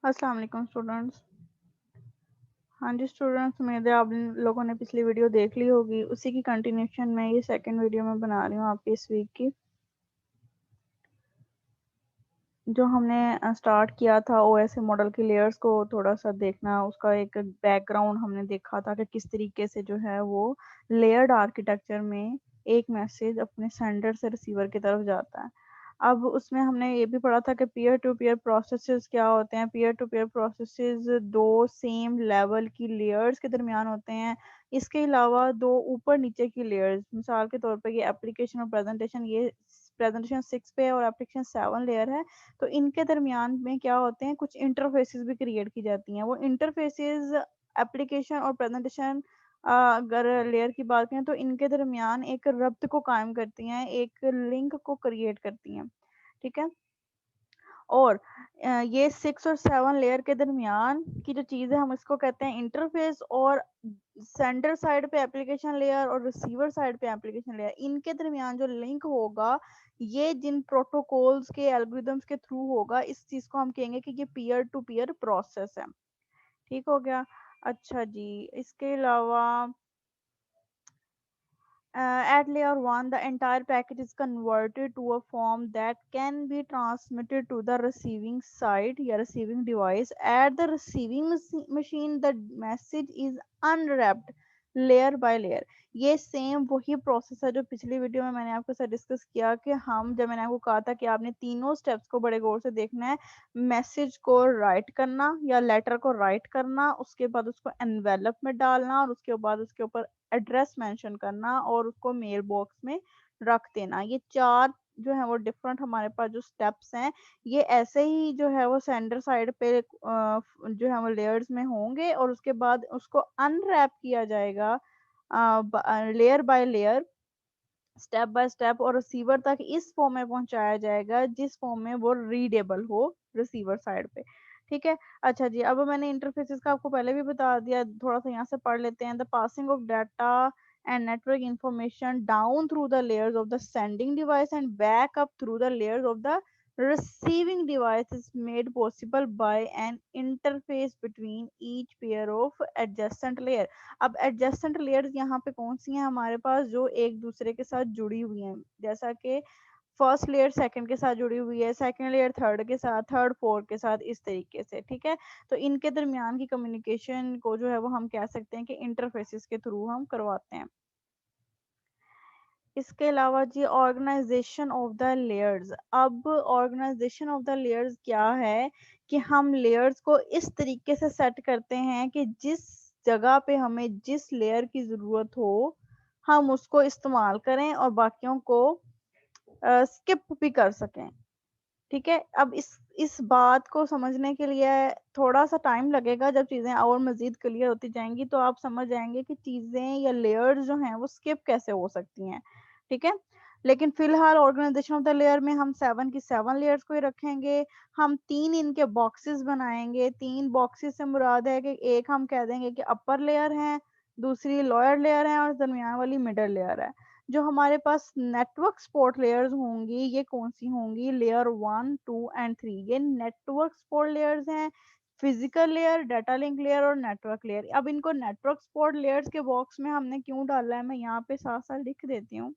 अस्सलाम वालेकुम स्टूडेंट्स। हाँ जी स्टूडेंट्स, उम्मीद है आप लोगों ने पिछली वीडियो देख ली होगी। उसी की कंटिन्यूशन में ये सेकंड वीडियो में बना रही हूँ आपकी इस वीक की। जो हमने स्टार्ट किया था ओएसए मॉडल के लेयर्स को थोड़ा सा देखना, उसका एक बैकग्राउंड हमने देखा था कि किस तरीके से जो है वो लेयर्ड आर्किटेक्चर में एक मैसेज अपने सेंडर से रिसीवर की तरफ जाता है। अब उसमें हमने ये भी पढ़ा था कि पीयर टू पीयर प्रोसेसेस क्या होते हैं। पीयर टू पीयर प्रोसेसेस दो सेम लेवल की लेयर्स के दरमियान होते हैं। इसके अलावा दो ऊपर नीचे की लेयर्स, मिसाल के तौर पर ये एप्लीकेशन और प्रेजेंटेशन, ये प्रेजेंटेशन 6 पे है और एप्लीकेशन 7 लेयर है। तो इनके दरमियान में क्या होते हैं, कुछ इंटरफेसेस भी क्रिएट की जाती हैं। वो इंटरफेसेस एप्लीकेशन और प्रेजेंटेशन अगर लेयर की बात करें तो इनके दरमियान एक रब्त को कायम करती हैं, एक लिंक को क्रिएट करती हैं। ठीक है। और ये 6 और 7 लेयर के दरमियान की जो चीज़ है हम इसको कहते हैं इंटरफेस। और सेंडर साइड पे एप्लीकेशन लेयर और रिसीवर साइड पे एप्लीकेशन लेयर, इनके दरमियान जो लिंक होगा ये जिन प्रोटोकॉल्स के एल्गोरिदम्स के थ्रू होगा, इस चीज़ को हम कहेंगे कि ये पीयर टू पीयर प्रोसेस है। ठीक हो गया। अच्छा जी, इसके अलावा at layer 1, the entire packet is converted to a form that can be transmitted to the receiving side या receiving device. At the receiving machine, the message is unwrapped layer by layer. ये same वही process है जो पिछली video में मैंने आपके साथ डिस्कस किया कि हम जब मैंने आपको कहा था कि आपने तीनों स्टेप्स को बड़े गौर से देखना है। मैसेज को राइट करना या लेटर को राइट करना, उसके बाद उसको एनवेलप में डालना और उसके बाद उसके ऊपर एड्रेस मेंशन करना और उसको मेल बॉक्स में रख देना। ये चार जो है वो डिफरेंट हमारे पास जो स्टेप्स हैं, ये ऐसे ही जो है वो सेंडर साइड पे जो है वो लेयर्स में होंगे और उसके बाद उसको अनरैप किया जाएगा layer by layer, step by step, और रिसीवर तक इस फॉर्म में पहुंचाया जाएगा जिस फॉर्म में वो रीडेबल हो रिसीवर साइड पे। ठीक है। अच्छा जी, अब मैंने इंटरफेसेस का आपको पहले भी बता दिया, थोड़ा सा यहाँ से पढ़ लेते हैं। The passing of data and network information down through the layers of the sending device and back up through the layers of the receiving device is made possible by an interface between each pair of adjacent layer। अब adjacent layers यहाँ पे कौन सी हैं हमारे पास, जो एक दूसरे के साथ जुड़ी हुई हैं। जैसा कि फर्स्ट लेयर सेकंड के साथ जुड़ी हुई है, सेकंड लेयर थर्ड के साथ, थर्ड फोर्थ के साथ, इस तरीके से। ठीक है। तो इनके दरमियान की कम्युनिकेशन को जो है वो हम कह सकते हैं कि इंटरफेसेस के थ्रू हम करवाते हैं। इसके अलावा जी ऑर्गेनाइजेशन ऑफ द लेयर्स। अब ऑर्गेनाइजेशन ऑफ द लेयर्स क्या है कि हम लेयर्स को इस तरीके से सेट करते हैं कि जिस जगह पे हमें जिस लेयर की ज़रूरत हो हम उसको इस्तेमाल करें और बाकियों को स्किप भी कर सकें। ठीक है। अब इस बात को समझने के लिए थोड़ा सा टाइम लगेगा। जब चीज़ें और मज़ीद क्लियर होती जाएंगी तो आप समझ जाएंगे कि चीज़ें या लेयर्स जो हैं वो स्किप कैसे हो सकती हैं। ठीक है। लेकिन फिलहाल ऑर्गेनाइजेशन ऑफ द लेयर में हम 7 की 7 लेयर्स को ही रखेंगे। हम 3 इनके बॉक्सेस बनाएंगे। 3 बॉक्सेस से मुराद है कि एक हम कह देंगे कि अपर लेयर है, दूसरी लोअर लेयर है और दरमियान वाली मिडल लेयर है। जो हमारे पास नेटवर्क सपोर्ट लेयर्स होंगी ये कौन सी होंगी, लेयर 1 2 एंड 3। ये नेटवर्क सपोर्ट लेयर्स हैं, physical layer, data link layer और नेटवर्क लेयर। अब इनको नेटवर्क सपोर्ट लेयर्स के बॉक्स में हमने क्यों डाला है मैं यहाँ पे साथ साथ लिख देती हूँ।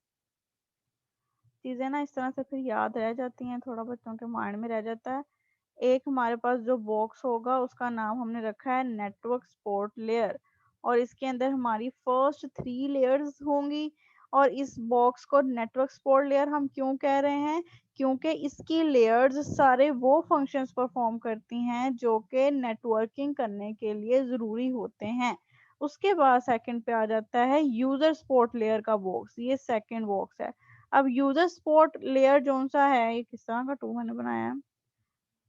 चीज़ें ना इस तरह से फिर याद रह जाती हैं, थोड़ा बच्चों के माइंड में रह जाता है। एक हमारे पास जो बॉक्स होगा उसका नाम हमने रखा है नेटवर्क सपोर्ट लेयर और इसके अंदर हमारी फर्स्ट 3 लेयर्स होंगी। और इस बॉक्स को नेटवर्क सपोर्ट लेयर हम क्यों कह रहे हैं, क्योंकि इसकी लेयर्स सारे वो फंक्शंस परफॉर्म करती हैं जो कि नेटवर्किंग करने के लिए ज़रूरी होते हैं। उसके बाद सेकंड पे आ जाता है यूज़र सपोर्ट लेयर का बॉक्स, ये सेकंड बॉक्स है। अब यूज़र सपोर्ट लेयर कौन सा है, ये किस तरह का टू मैंने बनाया है।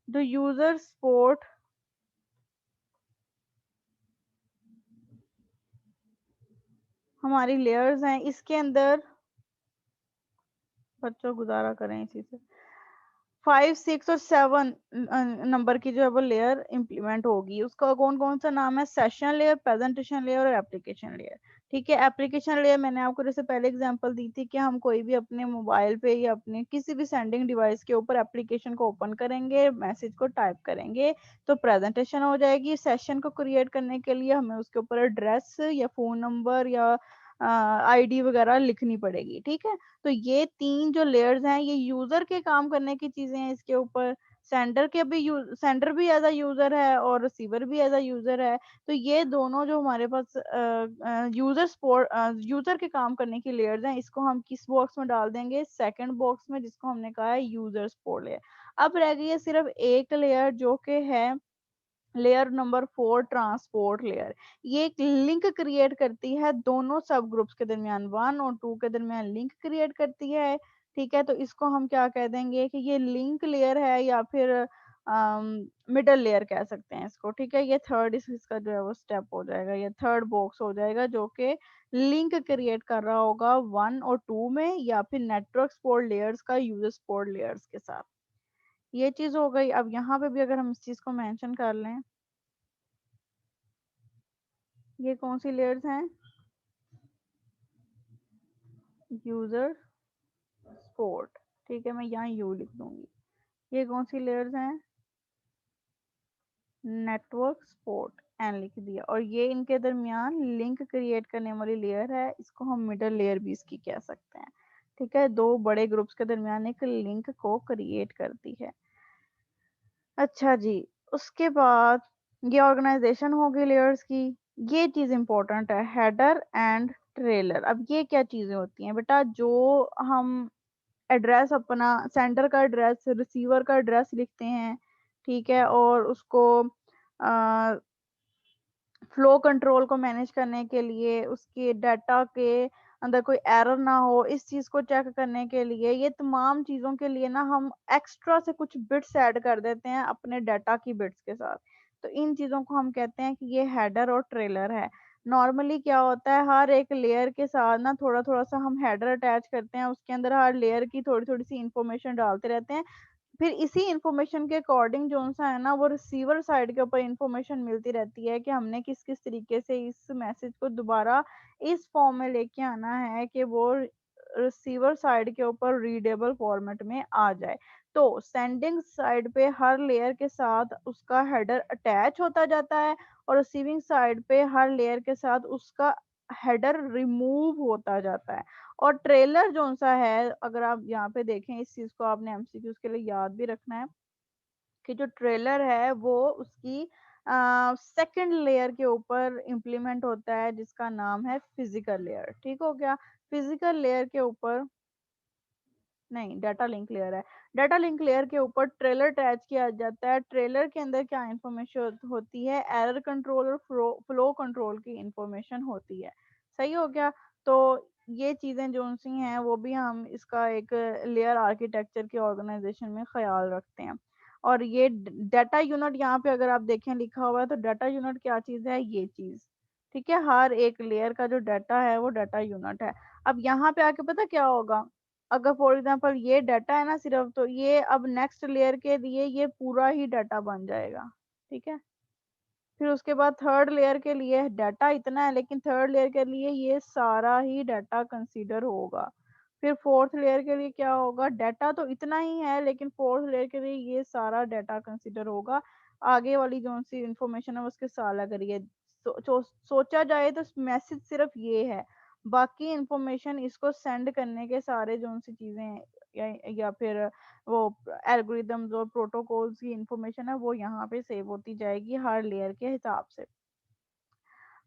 The user support हमारी लेयर्स हैं, इसके अंदर बच्चों गुजारा करें इसी से 5 6 और 7 नंबर की जो है वो लेयर इंप्लीमेंट होगी। उसका कौन कौन सा नाम है, सेशन लेयर, प्रेजेंटेशन लेयर और एप्लीकेशन लेयर। ठीक है। एप्लीकेशन लेयर मैंने आपको जैसे पहले एग्जांपल दी थी कि हम कोई भी अपने मोबाइल पे या अपने किसी भी सेंडिंग डिवाइस के ऊपर एप्लीकेशन को ओपन करेंगे, मैसेज को टाइप करेंगे तो प्रेजेंटेशन हो जाएगी। सेशन को क्रिएट करने के लिए हमें उसके ऊपर एड्रेस या फ़ोन नंबर या आईडी वगैरह लिखनी पड़ेगी, ठीक है? तो ये 3 जो लेयर्स हैं, ये यूज़र के काम करने की चीज़ें हैं इसके ऊपर। सेंडर भी एज़ अ यूज़र है और रिसीवर भी एज़ अ यूज़र है। तो ये दोनों जो हमारे पास यूज़र के काम करने की लेयर्स हैं, इसको हम किस बॉक्स में डाल देंगे? सेकंड बॉक्स में, जिसको हमने कहा है यूज़र सपोर्ट लेयर। अब रह गई है सिर्फ़ एक लेयर जो कि है लेयर नंबर 4 ट्रांसपोर्ट लेयर। ये एक लिंक क्रिएट करती है दोनों सब ग्रुप्स के दरमियान, 1 और 2 के दरमियान लिंक क्रिएट करती है, ठीक है? तो इसको हम क्या कह देंगे कि ये लिंक लेयर है या फिर मिडल लेयर कह सकते हैं इसको, ठीक है? ये थर्ड इसका जो है वो स्टेप हो जाएगा, ये थर्ड बॉक्स हो जाएगा जो कि लिंक क्रिएट कर रहा होगा 1 और 2 में या फिर नेटवर्क सपोर्ट लेयर्स का यूज़र सपोर्ट लेयर्स के साथ। ये चीज़ हो गई। अब यहाँ पे भी अगर हम इस चीज़ को मेंशन कर लें, ये कौन-सी लेयर्स हैं? यूज़र सपोर्ट, ठीक है? मैं यहाँ यू लिख दूँगी। ये कौन-सी लेयर्स हैं? नेटवर्क सपोर्ट एन लिख दिया और ये इनके दरमियान लिंक क्रिएट करने वाली लेयर है, इसको हम मिडल लेयर भी इसकी कह सकते हैं, ठीक है? 2 बड़े ग्रुप्स के दरमियान एक लिंक को क्रिएट करती है। अच्छा जी, उसके बाद ये ऑर्गेनाइज़ेशन हो गई लेयर्स की। ये चीज़ इम्पोर्टेंट है, हेडर एंड ट्रेलर। अब ये क्या चीज़ें होती हैं बेटा? जो हम एड्रेस अपना सेंडर का एड्रेस, रिसीवर का एड्रेस लिखते हैं, ठीक है? और उसको अ, फ्लो कंट्रोल को मैनेज करने के लिए, उसके डाटा के अंदर कोई एरर ना हो, इस चीज़ को चेक करने के लिए, ये तमाम चीज़ों के लिए ना हम एक्स्ट्रा से कुछ बिट्स ऐड कर देते हैं अपने डाटा की बिट्स के साथ। तो इन चीज़ों को हम कहते हैं कि ये हेडर और ट्रेलर है। नॉर्मली क्या होता है, हर एक लेयर के साथ ना थोड़ा-थोड़ा सा हम हेडर अटैच करते हैं, उसके अंदर हर लेयर की थोड़ी-थोड़ी सी इन्फॉर्मेशन डालते रहते हैं। फिर इसी इन्फॉर्मेशन के अकॉर्डिंग जो-सा है ना वो रिसीवर साइड के ऊपर इन्फॉर्मेशन मिलती रहती है कि हमने किस-किस तरीके से इस मैसेज को दोबारा इस फॉर्म में लेके आना है कि वो रिसीवर साइड के ऊपर रीडेबल फॉर्मेट में आ जाए। तो सेंडिंग साइड पे हर लेयर के साथ उसका हेडर अटैच होता जाता है और रिसीविंग साइड पे हर लेयर के साथ उसका हेडर रिमूव होता जाता है। और ट्रेलर जौन-सा है, अगर आप यहाँ पे देखें, इस चीज़ को आपने एमसीक्यूज़ के लिए याद भी रखना है कि जो ट्रेलर है वो उसकी सेकंड लेयर के ऊपर इम्प्लीमेंट होता है जिसका नाम है फिज़िकल लेयर, ठीक हो गया? फिज़िकल लेयर के ऊपर नहीं, डाटा लिंक लेयर है। डाटा लिंक लेयर के ऊपर ट्रेलर अटैच किया जाता है। ट्रेलर के अंदर क्या इन्फॉर्मेशन होती है? एरर कंट्रोल और फ्लो कंट्रोल की इन्फॉर्मेशन होती है। सही हो गया? तो ये चीज़ें जो-सी हैं वो भी हम इसका एक लेयर आर्किटेक्चर के ऑर्गेनाइज़ेशन में ख़्याल रखते हैं। और ये ड डाटा यूनिट यहाँ पे अगर आप देखें लिखा हुआ है तो डाटा यूनिट क्या चीज़ है? ये चीज़। ठीक है? हर एक लेयर का जो डाटा है वो डाटा यूनिट है। अब यहाँ पे आके पता क्या होगा? अगर फॉर एग्जांपल ये डाटा है ना सिर्फ, तो ये अब नेक्स्ट लेयर के लिए ये पूरा ही डाटा बन जाएगा, ठीक है? फिर उसके बाद थर्ड लेयर के लिए डाटा इतना है लेकिन थर्ड लेयर के लिए ये सारा ही डाटा कंसीडर होगा। फिर फोर्थ लेयर के लिए क्या होगा? डाटा तो इतना ही है लेकिन फोर्थ लेयर के लिए ये सारा डाटा कंसीडर होगा। आगे वाली जो-सी इन्फॉर्मेशन है उसके साथ अलग करिए। सोचा जाए तो मैसेज सिर्फ ये है। बाकी इन्फॉर्मेशन इसको सेंड करने के सारे जो-सी चीज़ें हैं या फिर वो एल्गोरिदम्स और प्रोटोकॉल्स की इन्फॉर्मेशन है वो यहाँ पे सेव होती जाएगी हर लेयर के हिसाब से।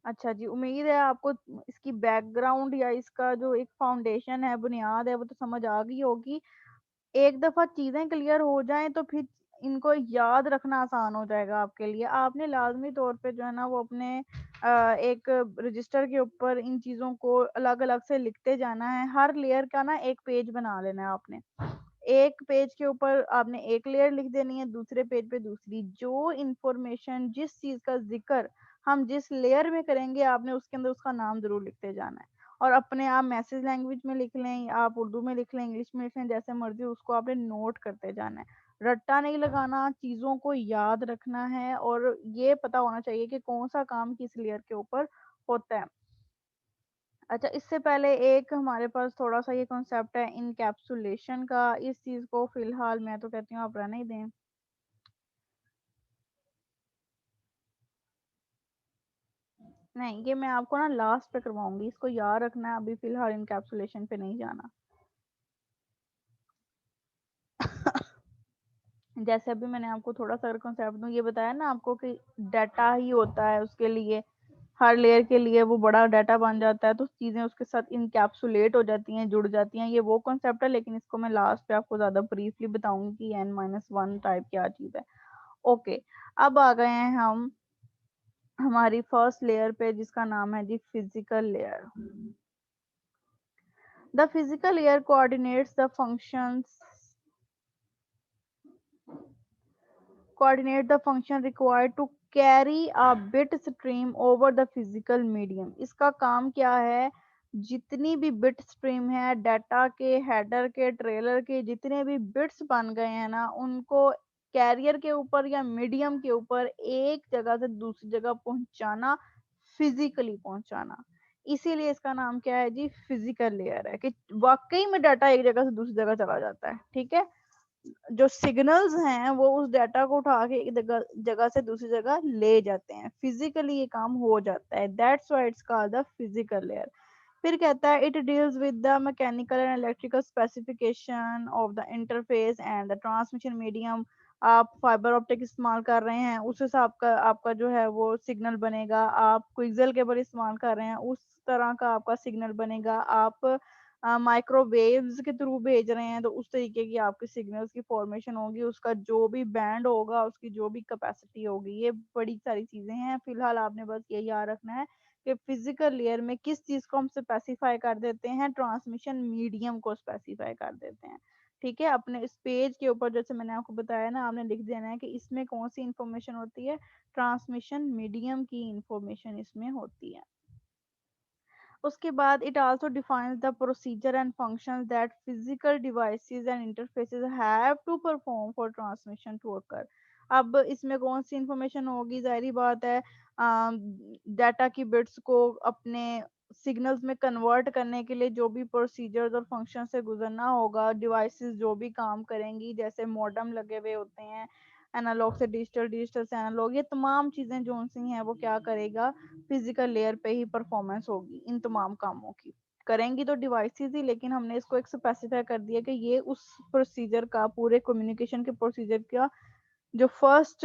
अच्छा जी, उम्मीद है आपको इसकी बैकग्राउंड या इसका जो एक फाउंडेशन है, बुनियाद है, वो तो समझ आ गई होगी। एक दफ़ा चीज़ें क्लियर हो जाएँ तो फिर इनको याद रखना आसान हो जाएगा आपके लिए। आपने लाज़मी तौर पे जो है ना वो अपने एक रजिस्टर के ऊपर इन चीज़ों को अलग-अलग से लिखते जाना है। हर लेयर का ना एक पेज बना लेना है आपने। एक पेज के ऊपर आपने एक लेयर लिख देनी है, दूसरे पेज पे दूसरी। जो इन्फॉर्मेशन जिस चीज़ का ज़िक्र हम जिस लेयर में करेंगे आपने उसके अंदर उसका नाम ज़रूर लिखते जाना है। और अपने आप मैसेज लैंग्वेज में लिख लें, आप उर्दू में लिख लें, इंग्लिश में लिख लें, जैसे मर्ज़ी उसको आपने नोट करते जाना है। रट्टा नहीं लगाना, चीज़ों को याद रखना है और ये पता होना चाहिए कि कौन-सा काम किस लेयर के ऊपर होता है। अच्छा, इससे पहले एक हमारे पास थोड़ा-सा ये कॉन्सेप्ट है इनकैप्सुलेशन का, इस चीज़ को फ़िलहाल मैं तो कहती हूँ आप रहने ही दें। नहीं, ये मैं आपको ना लास्ट पे करवाऊँगी, इसको याद रखना है, अभी फ़िलहाल इनकैप्सुलेशन पे नहीं जाना। जैसे अभी मैंने आपको थोड़ा-सा अगर कॉन्सेप्ट दूँ, ये बताया ना आपको कि डाटा ही होता है उसके लिए, हर लेयर के लिए वो बड़ा डाटा बन जाता है, तो चीज़ें उसके साथ इनकैप्सुलेट हो जाती हैं, जुड़ जाती हैं, ये वो कॉन्सेप्ट है, लेकिन इसको मैं लास्ट पे आपको ज़्यादा ब्रीफली बताऊँगी कि n-1 टाइप क्या चीज़ है। ओके, अब आ गए हैं हम हमारी फर्स्ट लेयर पे जिसका नाम है जी physical layer. The physical layer coordinates the functions coordinate the function required to carry a bit stream over the physical medium। इसका काम क्या है, जितनी भी बिट स्ट्रीम है डाटा के, हेडर के, ट्रेलर के, जितने भी बिट्स बन गए हैं ना, उनको कैरियर के ऊपर या मीडियम के ऊपर एक जगह से दूसरी जगह पहुंचाना, फिजिकली पहुंचाना। इसीलिए इसका नाम क्या है जी, फिजिकल लेयर है, कि वाकई में डाटा एक जगह से दूसरी जगह चला जाता है। ठीक है, जो सिग्नल्स हैं वो उस डाटा को उठा के एक जगह जगह से दूसरी जगह ले जाते हैं, फिजिकली ये काम हो जाता है, that's why it's called the physical layer. फिर कहता है it deals with the mechanical and electrical specification of the interface and the transmission medium. आप फाइबर ऑप्टिक इस्तेमाल कर रहे हैं, उस हिसाब का आपका जो है वो सिग्नल बनेगा। आप क्विक्सेल केबल इस्तेमाल कर रहे हैं, उस तरह का आपका सिग्नल बनेगा। आप माइक्रोवेव्स के थ्रू भेज रहे हैं, तो उस तरीके की आपकी सिग्नल्स की फॉर्मेशन होगी, उसका जो भी बैंड होगा, उसकी जो भी कैपेसिटी होगी, ये बड़ी सारी चीजें हैं। फिलहाल आपने बस ये याद रखना है कि फिजिकल लेयर में किस चीज को हम स्पेसिफाई कर देते हैं, ट्रांसमिशन मीडियम को स्पेसिफाई कर देते हैं। ठीक है, अपने इस पेज के ऊपर जैसे मैंने आपको बताया ना, आपने लिख देना है कि इसमें कौन सी इंफॉर्मेशन होती है, ट्रांसमिशन मीडियम की इंफॉर्मेशन इसमें होती है। उसके बाद it also defines the procedure and functions that physical devices and interfaces have to perform for transmission to occur। अब इसमें कौन सी इंफॉर्मेशन होगी, जाहिर बात है डाटा की बिट्स को अपने सिग्नल्स में कन्वर्ट करने के लिए जो भी प्रोसीजर्स और फंक्शन से गुजरना होगा, डिवाइसेस जो भी काम करेंगी, जैसे मॉडेम लगे हुए होते हैं, एनालॉग से डिजिटल, डिजिटल से एनालॉग, ये तमाम चीजें जो सी हैं वो क्या करेगा, फिजिकल लेयर पे ही परफॉर्मेंस होगी इन तमाम कामों की। करेंगी तो डिवाइसेस ही, लेकिन हमने इसको एक स्पेसिफाई कर दिया कि ये उस प्रोसीजर का, पूरे कम्युनिकेशन के प्रोसीजर का जो फर्स्ट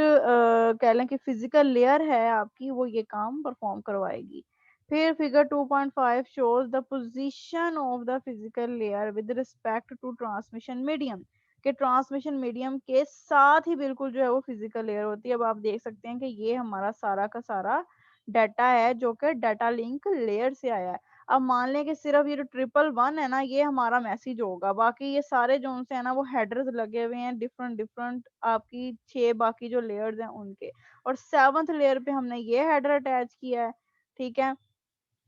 कह लें कि फिजिकल लेयर है आपकी, वो ये काम परफॉर्म करवाएगी। फिर figure 2.5 shows the position of the physical layer with respect to transmission medium, के ट्रांसमिशन मीडियम के साथ ही बिल्कुल जो है वो फिजिकल लेयर होती है। अब आप देख सकते हैं कि ये हमारा सारा का सारा डाटा है जो कि डाटा लिंक लेयर से आया है। अब मान लें कि सिर्फ ये जो 111 है ना, ये हमारा मैसेज होगा, बाकी ये सारे जो है ना वो हेडर्स लगे हुए हैं, डिफरेंट डिफरेंट आपकी 6 बाकी जो लेयर्स हैं उनके, और 7th लेयर पे हमने ये हेडर अटैच किया है। ठीक है,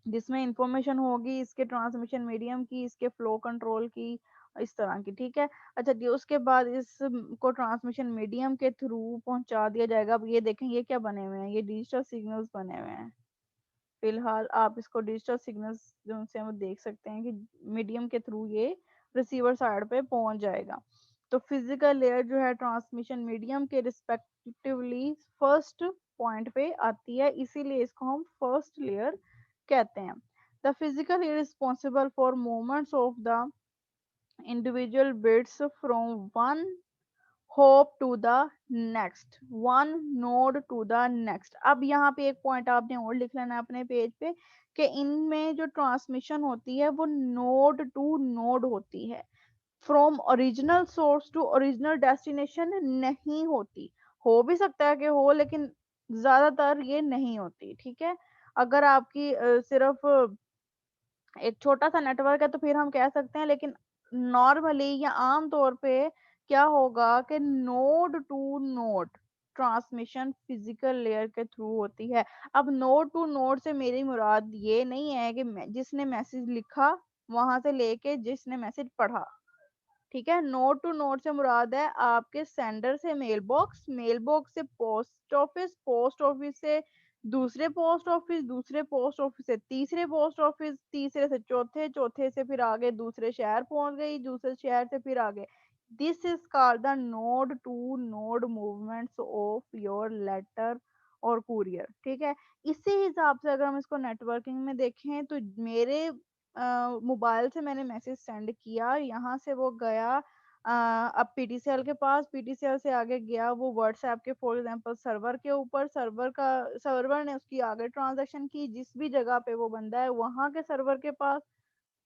जिसमें इंफॉर्मेशन होगी इसके ट्रांसमिशन मीडियम की, इसके फ्लो कंट्रोल की, इस तरह की। ठीक है, अच्छा जी, उसके बाद इस को ट्रांसमिशन मीडियम के थ्रू पहुंचा दिया जाएगा। अब ये देखें ये क्या बने हुए हैं, ये डिजिटल सिग्नल्स बने हुए हैं। फिलहाल आप इसको डिजिटल सिग्नल्स जो उनसे हम देख सकते हैं कि मीडियम के थ्रू ये रिसीवर साइड पे पहुंच जाएगा। तो फिजिकल लेयर जो है ट्रांसमिशन मीडियम के रिस्पेक्टिवली फर्स्ट पॉइंट पे आती है, इसीलिए इसको हम फर्स्ट लेयर कहते हैं। The physical layer responsible for movements of the individual bits from one hop to the next, one node to the next. अब यहाँ पे एक पॉइंट आपने और लिख लेना है अपने पेज पे, कि इनमें जो ट्रांसमिशन होती है वो नोड टू नोड होती है, from original source to original destination नहीं होती। हो भी सकता है कि हो, लेकिन ज्यादातर ये नहीं होती। ठीक है, अगर आपकी सिर्फ एक छोटा सा नेटवर्क है तो फिर हम कह सकते हैं, लेकिन नॉर्मली या आम तौर पे क्या होगा कि node to node transmission physical layer के थ्रू होती है। अब नोड टू नोड से मेरी मुराद ये नहीं है कि जिसने मैसेज लिखा वहां से लेके जिसने मैसेज पढ़ा। ठीक है, नोड टू नोड से मुराद है आपके सेंडर से मेल बॉक्स, मेल बॉक्स से पोस्ट ऑफिस, पोस्ट ऑफिस से दूसरे पोस्ट ऑफिस से तीसरे पोस्ट ऑफिस, तीसरे से चौथे, चौथे से फिर आगे दूसरे शहर पहुंच गई, दूसरे शहर से फिर आगे। This is called the node to node movements of your letter और कुरियर, ठीक है। इसी हिसाब से अगर हम इसको नेटवर्किंग में देखें तो मेरे मोबाइल से मैंने मैसेज सेंड किया, यहाँ से वो गया अब पीटीसीएल के पास, पीटीसीएल से आगे गया वो व्हाट्सएप के फॉर एग्जांपल सर्वर के ऊपर, सर्वर ने उसकी आगे ट्रांजैक्शन की जिस भी जगह पे वो बंदा है वहां के सर्वर के पास,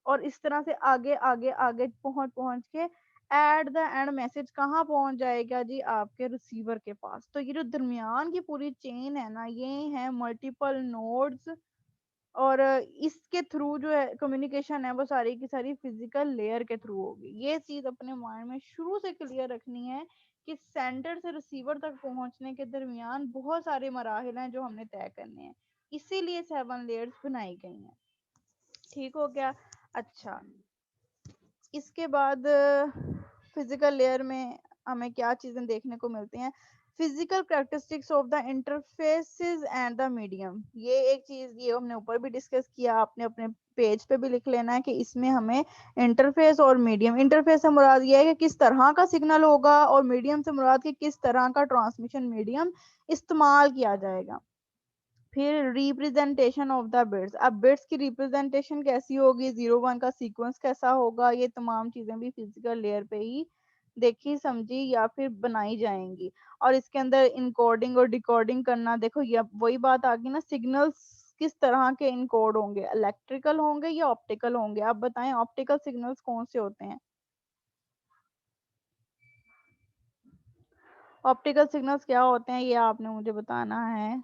और इस तरह से आगे आगे आगे पहुंच पहुंच के एट द एंड मैसेज कहाँ पहुंच जाएगा जी, आपके रिसीवर के पास। तो ये जो दरमियान की पूरी चेन है ना, ये है मल्टीपल नोड्स, और इसके थ्रू जो है कम्युनिकेशन है वो सारी की सारी फिजिकल लेयर के थ्रू होगी। ये चीज अपने माइंड में शुरू से क्लियर रखनी है कि सेंडर से रिसीवर तक पहुंचने के दरमियान बहुत सारे मराहिल हैं जो हमने तय करने हैं, इसीलिए 7 लेयर्स बनाई गई हैं। ठीक हो गया। अच्छा, इसके बाद फिजिकल लेयर में हमें क्या चीजें देखने को मिलती हैं, physical characteristics of the interfaces and the medium. ये एक चीज ये हमने ऊपर भी डिस्कस किया, आपने अपने पेज पे भी लिख लेना है कि इसमें हमें इंटरफेस और मीडियम, इंटरफेस से मुराद ये है कि किस तरह का सिग्नल होगा, और मीडियम से मुराद कि किस तरह का ट्रांसमिशन मीडियम इस्तेमाल किया जाएगा। फिर रिप्रेजेंटेशन ऑफ द बिट्स, अब बिट्स की रिप्रेजेंटेशन कैसी होगी, 0 1 का सीक्वेंस कैसा होगा, ये तमाम चीजें भी फिजिकल लेयर पे ही देखी समझी या फिर बनाई जाएंगी। और इसके अंदर इनकोडिंग और डिकोडिंग करना, देखो ये वही बात आ गई ना, सिग्नल्स किस तरह के इनकोड होंगे, इलेक्ट्रिकल होंगे या ऑप्टिकल होंगे। आप बताएं ऑप्टिकल सिग्नल्स कौन से होते हैं, ऑप्टिकल सिग्नल्स क्या होते हैं, ये आपने मुझे बताना है,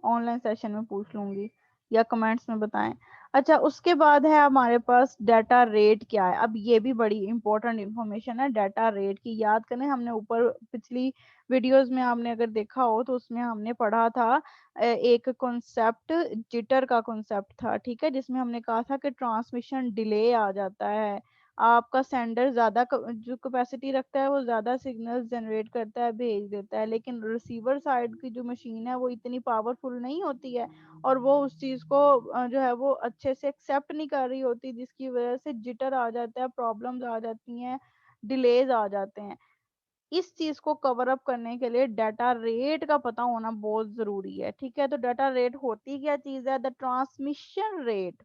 ऑनलाइन सेशन में पूछ लूंगी या कमेंट्स में बताएं। अच्छा, उसके बाद है हमारे पास डाटा रेट क्या है। अब ये भी बड़ी इंपॉर्टेंट इंफॉर्मेशन है डाटा रेट की, याद करें हमने ऊपर पिछली वीडियोस में आपने अगर देखा हो तो उसमें हमने पढ़ा था एक कॉन्सेप्ट जिटर का कॉन्सेप्ट था, ठीक है, जिसमें हमने कहा था कि ट्रांसमिशन डिले आ जाता है, आपका सेंडर ज्यादा जो कैपेसिटी रखता है वो ज्यादा सिग्नल जनरेट करता है, भेज देता है, लेकिन रिसीवर साइड की जो मशीन है वो इतनी पावरफुल नहीं होती है, और वो उस चीज को जो है वो अच्छे से एक्सेप्ट नहीं कर रही होती, जिसकी वजह से जिटर आ जाता है, प्रॉब्लम्स आ जाती हैं, डिलेज आ जाते हैं। इस चीज को कवर अप करने के लिए डाटा रेट का पता होना बहुत जरूरी है, ठीक है। तो डाटा रेट होती क्या चीज है, the transmission rate,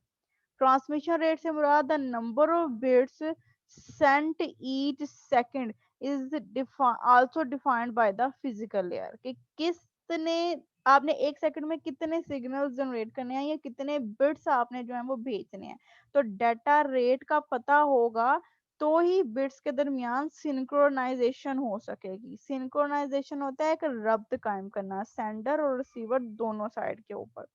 transmission rate से मुराद the number of bits sent each second is also defined by the physical layer, कि कितने आपने एक सेकंड में कितने सिग्नल्स जनरेट करने हैं या कितने बिट्स आपने जो है वो भेजने हैं। तो डाटा रेट का पता होगा तो ही बिट्स के दरमियान सिंक्रोनाइजेशन हो सकेगी। सिंक्रोनाइजेशन होता है एक रब्त कायम करना सेंडर और रिसीवर दोनों साइड के ऊपर।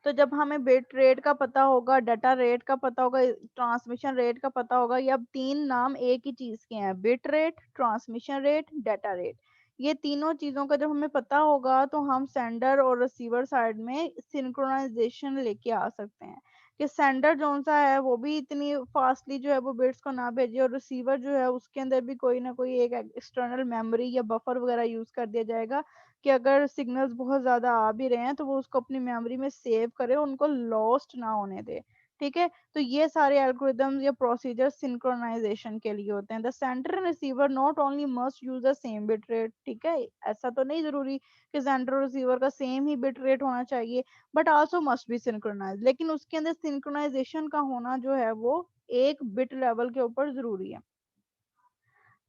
तो जब हमें बिट रेट का पता होगा, डाटा रेट का पता होगा, ट्रांसमिशन रेट का पता होगा, ये अब तीन नाम एक ही चीज के हैं, bit rate, transmission rate, data rate. ये तीनों चीजों का जब हमें पता होगा तो हम सेंडर और रिसीवर साइड में सिंक्रोनाइजेशन लेके आ सकते हैं, कि सेंडर जो सा है वो भी इतनी फास्टली जो है वो बिट्स को ना भेजे, और रिसीवर जो है उसके अंदर भी कोई ना कोई एक एक्सटर्नल मेमोरी या बफर वगैरह यूज कर दिया जाएगा, कि अगर सिग्नल्स बहुत ज्यादा आ भी रहे हैं तो वो उसको अपनी मेमोरी में सेव करे, उनको लॉस्ट ना होने दे, ठीक है। तो ये सारे एल्गोरिदम्स या प्रोसीजर सिंक्रोनाइजेशन के लिए होते हैं। The sender and receiver not only must use the same bit rate, ठीक है, ऐसा तो नहीं जरूरी कि सेंडर और रिसीवर का सेम ही बिट रेट होना चाहिए, but also must be synchronise, लेकिन उसके अंदर सिंक्रोनाइजेशन का होना जो है वो एक बिट लेवल के ऊपर जरूरी है।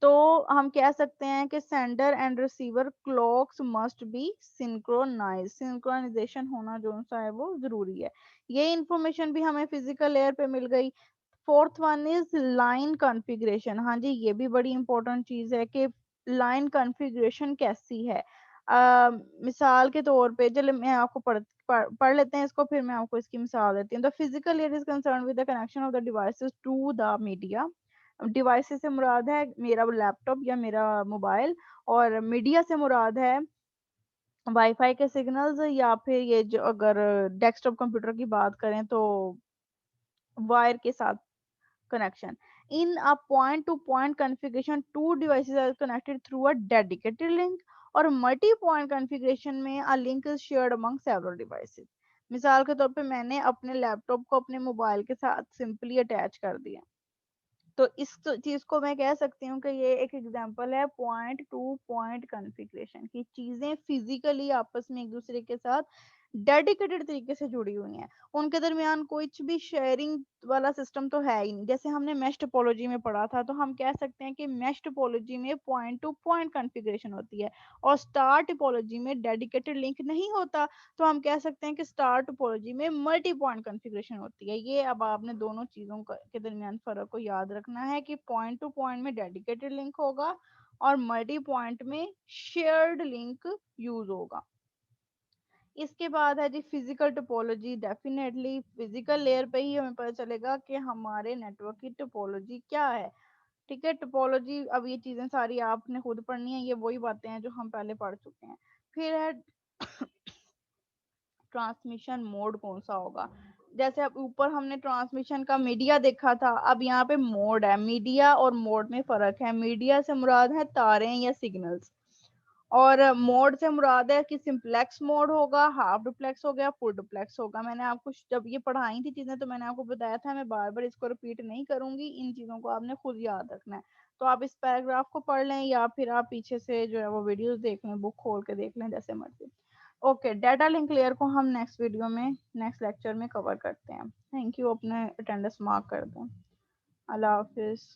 तो हम कह सकते हैं कि sender and receiver clocks must be synchronise, synchronisation होना जो सा है वो जरूरी है। ये इंफॉर्मेशन भी हमें फिजिकल लेयर पे मिल गई। Fourth one is line configuration. हाँ जी, ये भी बड़ी इंपॉर्टेंट चीज है कि लाइन कॉन्फ़िगरेशन कैसी है। मिसाल के तौर पे चलो मैं आपको पढ़ लेते हैं इसको, फिर मैं आपको इसकी मिसाल देती हूँ। The physical layer is concern with the connection of the devices to the media. Devices से मुराद है मेरा लैपटॉप या मेरा मोबाइल, और मीडिया से मुराद है वाईफाई के सिग्नल्स, या फिर ये जो अगर डेस्कटॉप कंप्यूटर की बात करें तो वायर के साथ connection. In a point-to-point configuration, two devices are connected through a dedicated link और मल्टी पॉइंट कॉन्फ़िगरेशन में a link is shared among several devices. मिसाल के तौर पे मैंने अपने लैपटॉप को अपने मोबाइल के साथ सिंपली अटैच कर दिया, तो इस चीज को मैं कह सकती हूँ कि ये एक एग्जांपल है पॉइंट टू पॉइंट कॉन्फ़िगरेशन की। चीजें फिजिकली आपस में एक दूसरे के साथ डेडिकेटेड तरीके से जुड़ी हुई हैं, उनके दरमियान कुछ भी शेयरिंग वाला सिस्टम तो है ही नहीं। जैसे हमने मेश टोपोलॉजी में पढ़ा था, तो हम कह सकते हैं कि मेश टोपोलॉजी में पॉइंट टू पॉइंट कॉन्फ़िगरेशन होती है और स्टार टोपोलॉजी में डेडिकेटेड लिंक नहीं होता, तो हम कह सकते हैं कि स्टार टोपोलॉजी में मल्टी पॉइंट कॉन्फ़िगरेशन होती है। ये अब आपने दोनों चीज़ों के दरमियान फ़र्क को याद रखना है कि पॉइंट टू पॉइंट में डेडिकेटेड लिंक होगा और मल्टी पॉइंट में शेयर्ड लिंक यूज़ होगा। इसके बाद है जी physical topology. Definitely physical layer पे ही हमें पता चलेगा कि हमारे नेटवर्क की टोपोलॉजी क्या है। ठीक है, टोपोलॉजी अब ये चीजें सारी आपने खुद पढ़नी है, ये वही बातें हैं जो हम पहले पढ़ चुके हैं। फिर है ट्रांसमिशन मोड कौन सा होगा। जैसे अब ऊपर हमने ट्रांसमिशन का मीडिया देखा था, अब यहाँ पे मोड है। मीडिया और मोड में फर्क है। मीडिया से मुराद है तारें या सिग्नल्स, और मोड से मुराद है कि सिंपलेक्स मोड होगा, हाफ डुप्लेक्स हो गया, फुल डुप्लेक्स होगा। मैंने आपको जब ये पढ़ाई थी चीजें तो मैंने आपको बताया था, मैं बार बार इसको रिपीट नहीं करूंगी, इन चीजों को आपने खुद याद रखना है। तो आप इस पैराग्राफ को पढ़ लें या फिर आप पीछे से जो है वो वीडियोस देख लें, बुक खोल के देख लें, जैसे मर्जी। ओके, डाटा लिंक लेयर को हम नेक्स्ट वीडियो में, नेक्स्ट लेक्चर में कवर करते हैं। थैंक यू, अपने अटेंडेंस मार्क कर दें। अल्लाह हाफिज।